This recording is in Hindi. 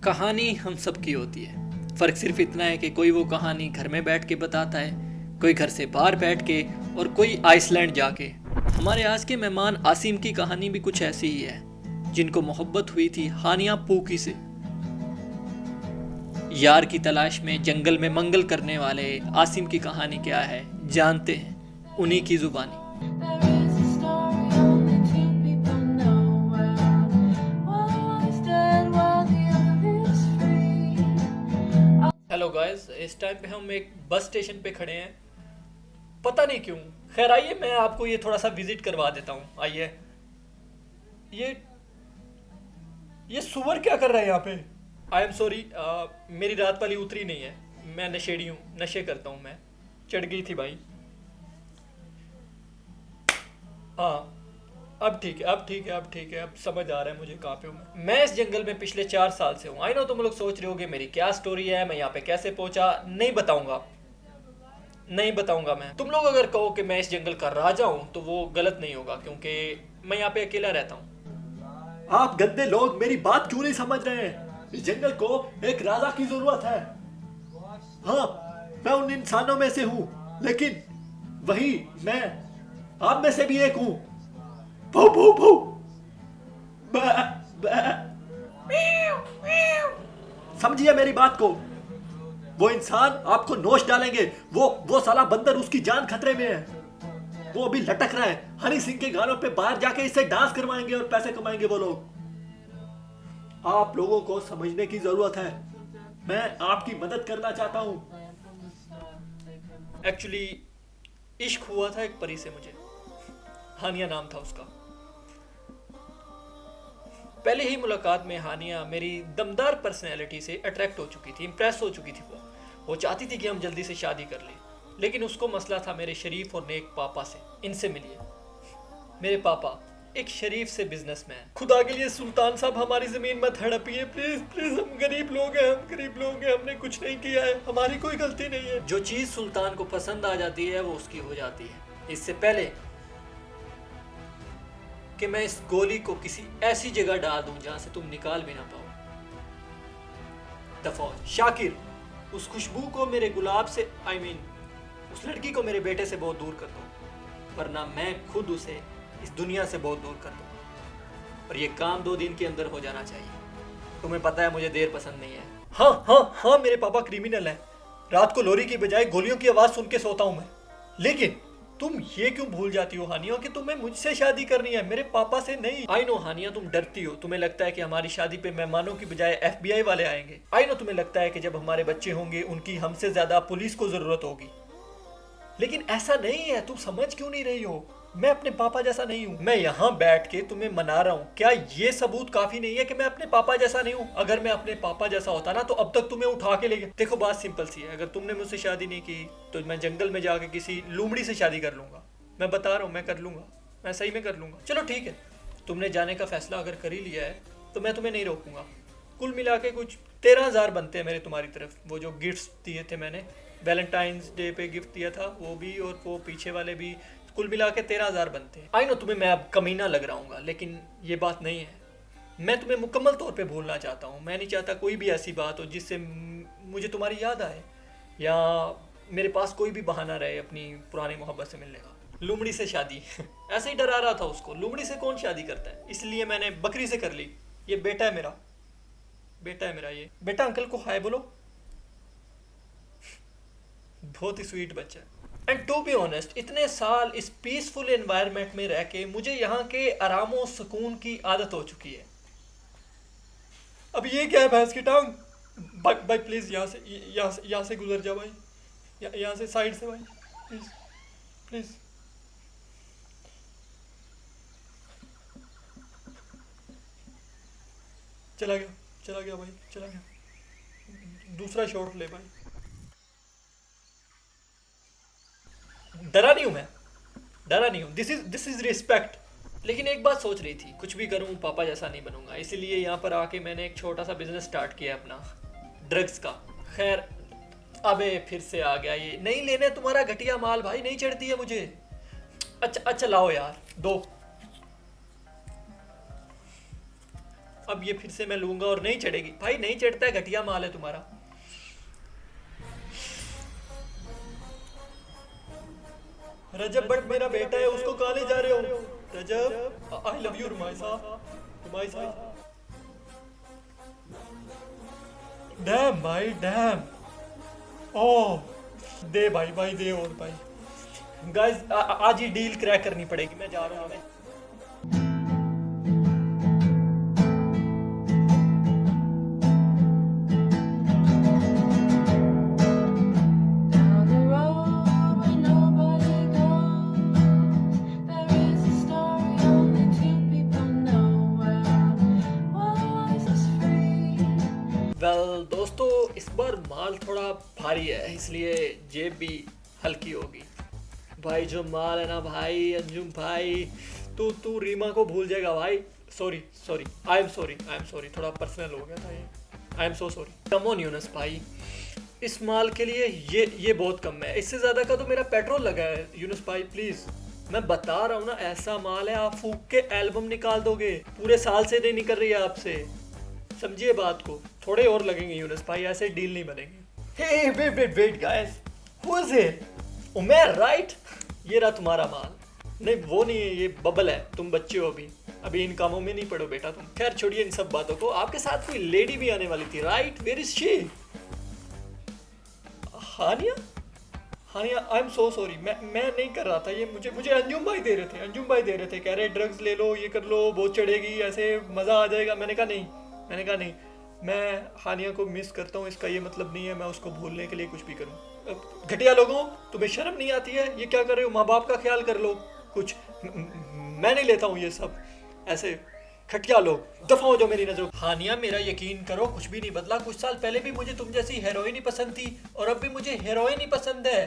कहानी हम सब की होती है। फ़र्क सिर्फ इतना है कि कोई वो कहानी घर में बैठ के बताता है, कोई घर से बाहर बैठ के और कोई आइसलैंड जाके। हमारे आज के मेहमान आसिम की कहानी भी कुछ ऐसी ही है, जिनको मोहब्बत हुई थी हानिया पूकी से। यार की तलाश में जंगल में मंगल करने वाले आसिम की कहानी क्या है जानते हैं उन्हीं की जुबानी। हेलो गाइस, इस टाइम पे हम एक बस स्टेशन पे खड़े हैं, पता नहीं क्यों। खैर आइए मैं आपको ये थोड़ा सा विजिट करवा देता हूँ। आइए। ये ये सुअर क्या कर रहा है यहाँ पे? आई एम सॉरी, मेरी रात वाली उतरी नहीं है। मैं नशेड़ी हूँ, नशे करता हूँ मैं। चढ़ गई थी भाई। हाँ, अब ठीक है, अब ठीक है, अब ठीक है, अब समझ आ रहा है मुझे कहाँ पे हूँ मैं इस जंगल में पिछले 4 साल से हूँ। आई नो तुम लोग सोच रहे होगे मेरी क्या स्टोरी है, मैं यहाँ पे कैसे पहुंचा। नहीं बताऊंगा, नहीं बताऊंगा मैं। तुम लोग अगर कहो कि मैं इस जंगल का राजा हूँ तो वो गलत नहीं होगा, क्योंकि मैं यहाँ पे अकेला रहता हूँ। आप गंदे लोग मेरी बात क्यों नहीं समझ रहे हैं? इस जंगल को एक राजा की जरूरत है। हाँ, मैं उन इंसानों में से हूँ, लेकिन वही मैं आप में से भी एक हूँ। भू भू भू। बै, बै। समझिए मेरी बात को। वो इंसान आपको नोच डालेंगे। वो साला बंदर, उसकी जान खतरे में है। वो अभी लटक रहा है। हनी सिंह के गानों पे बाहर जाके इससे डांस करवाएंगे और पैसे कमाएंगे वो लोग। आप लोगों को समझने की जरूरत है। मैं आपकी मदद करना चाहता हूं। एक्चुअली इश्क हुआ था एक परी से मुझे। हानिया नाम था उसका। पहले ही मुलाकात में हानिया मेरी दमदार पर्सनैलिटी से अट्रैक्ट हो चुकी थी, इम्प्रेस हो चुकी थी। वो चाहती थी कि हम जल्दी से शादी कर लें, लेकिन उसको मसला था मेरे शरीफ और नेक पापा से। इनसे मिलिए। मेरे पापा एक शरीफ से बिजनेसमैन। खुदा के लिए सुल्तान साहब हमारी जमीन मत हड़पिए प्लीज प्लीज। हम गरीब लोग हैं, हम गरीब लोग हैं, हमने कुछ नहीं किया है, हमारी कोई गलती नहीं है। जो चीज सुल्तान को पसंद आ जाती है वो उसकी हो जाती है। इससे पहले कि मैं इस गोली को किसी ऐसी जगह डाल दूं जहां से तुम निकाल भी ना पाओ। दफौज शाकिर, उस खुशबू को मेरे गुलाब से उस लड़की को मेरे बेटे से बहुत दूर कर दो, वरना मैं खुद उसे इस दुनिया से बहुत दूर कर दूंगा। और ये काम 2 दिन के अंदर हो जाना चाहिए। तुम्हें पता है मुझे देर पसंद नहीं है। हाँ हाँ हाँ, मेरे पापा क्रिमिनल हैं। रात को लोरी की बजाय गोलियों की आवाज सुन के सोता हूं मैं। लेकिन तुम ये क्यों भूल जाती हो हानिया कि तुम्हें मुझसे शादी करनी है, मेरे पापा से नहीं। आई नो हानिया, तुम डरती हो। तुम्हें लगता है कि हमारी शादी पे मेहमानों की बजाय FBI वाले आएंगे। आई नो तुम्हें लगता है कि जब हमारे बच्चे होंगे उनकी हमसे ज्यादा पुलिस को जरूरत होगी, लेकिन ऐसा नहीं है। तुम समझ क्यों नहीं रही हो? मैं अपने पापा जैसा नहीं हूँ। मैं यहाँ बैठ के तुम्हें मना रहा हूँ, क्या ये सबूत काफी नहीं है कि मैं अपने पापा जैसा नहीं हूँ? अगर मैं अपने पापा जैसा होता ना तो अब तक तुम्हें उठा के ले गया। देखो बात सिंपल सी है, अगर तुमने मुझसे शादी नहीं की तो मैं जंगल में जाके किसी लूमड़ी से शादी कर लूंगा। मैं बता रहा हूँ, मैं कर लूंगा, मैं सही में कर लूंगा। चलो ठीक है, तुमने जाने का फैसला अगर कर ही लिया है तो मैं तुम्हें नहीं रोकूंगा। कुल मिला के कुछ 13,000 बनते हैं मेरे तुम्हारी तरफ। वो जो गिफ्ट्स दिए थे मैंने, वैलेंटाइंस डे पे गिफ्ट दिया था वो भी, और वो पीछे वाले भी, कुल मिला के 13,000 बनते हैं। आई नो तुम्हें मैं अब कमीना लग रहा हूँ, लेकिन ये बात नहीं है। मैं तुम्हें मुकम्मल तौर पे भूलना चाहता हूँ। मैं नहीं चाहता कोई भी ऐसी बात हो जिससे मुझे तुम्हारी याद आए, या मेरे पास कोई भी बहाना रहे अपनी पुरानी मोहब्बत से मिलने का। लुमड़ी से शादी ऐसे ही डरा रहा था उसको। लुमड़ी से कौन शादी करता है? इसलिए मैंने बकरी से कर ली। ये बेटा है मेरा, बेटा है मेरा ये। बेटा अंकल को हाय बोलो। बहुत ही स्वीट बच्चा है। एंड टू बी ऑनेस्ट, इतने साल इस पीसफुल एनवायरनमेंट में रह के मुझे यहाँ के आराम और सुकून की आदत हो चुकी है। अब ये क्या है भैंस की टांग? भाई प्लीज यहाँ से गुजर जा भाई, यहाँ से साइड से भाई, प्लीज प्लीज। चला गया भाई, चला गया। दूसरा शॉट ले भाई। डरा नहीं हूं मैं, डरा नहीं हूं। This is respect. लेकिन एक बात सोच रही थी, कुछ भी करूं पापा जैसा नहीं बनूंगा। इसीलिए यहाँ पर आके मैंने एक छोटा सा बिजनेस स्टार्ट किया अपना, ड्रग्स का। खैर अबे फिर से आ गया ये। नहीं लेने तुम्हारा घटिया माल भाई, नहीं चढ़ती है मुझे। अच्छा अच्छा लाओ यार, दो। अब ये फिर से मैं लूंगा और नहीं चढ़ेगी। भाई नहीं चढ़ता है, घटिया माल है तुम्हारा। रजब बट मेरा बेटा है, उसको कहाँ ले जा रहे हो? रजब, आई लव यू रुमाइसा, रुमाइसा। डैम भाई डैम, ओह दे भाई, भाई दे और भाई। गाइस आज ही डील क्रैक करनी पड़ेगी, मैं जा रहा हूँ। Down the road where nobody goes, there is a story only two people know. Well, life is free. Well दोस्तों, इस बार माल थोड़ा भारी है, इसलिए जेब भी हल्की होगी। भाई जो माल है ना भाई, अंजुम भाई, तू रीमा को भूल जाएगा भाई। Sorry sorry, I am sorry, थोड़ा पर्सनल हो गया था ये, I am so sorry. Come on Yunus भाई, इस माल के लिए ये बहुत कम है, इससे ज़्यादा का तो मेरा पेट्रोल लगा है। यूनस भाई प्लीज़, मैं बता रहा हूँ ना, ऐसा माल है आप फूक के एल्बम निकाल दोगे, पूरे साल से नहीं निकल रही है आपसे, समझिए बात को। थोड़े और लगेंगे यूनस भाई, ऐसे डील नहीं बनेंगे। Hey wait guys, who is it? Umar right? ये रहा तुम्हारा माल। नहीं वो नहीं है, ये बबल है। तुम बच्चे हो अभी इन कामों में नहीं पड़ो बेटा तुम। खैर छोड़िए इन सब बातों को। आपके साथ कोई लेडी भी आने वाली थी right? Where is she? Hania, I am so sorry, मैं नहीं कर रहा था ये, मुझे अंजुम भाई दे रहे थे, कह रहे ड्रग्स ले लो, ये कर लो, बहुत चढ़ेगी, ऐसे मज़ा आ जाएगा। मैंने कहा नहीं, मैं हानिया को मिस करता हूँ, इसका ये मतलब नहीं है मैं उसको भूलने के लिए कुछ भी करूँ। घटिया लोगों, तुम्हें शर्म नहीं आती है? ये क्या कर रहे हो? माँ बाप का ख्याल कर लो कुछ। मैं नहीं लेता हूँ ये सब, ऐसे घटिया लोग, दफा हो जाओ मेरी नजरों। हानिया मेरा यकीन करो, कुछ भी नहीं बदला। कुछ साल पहले भी मुझे तुम जैसी हीरोइन ही पसंद थी और अब भी मुझे हीरोइन ही पसंद है।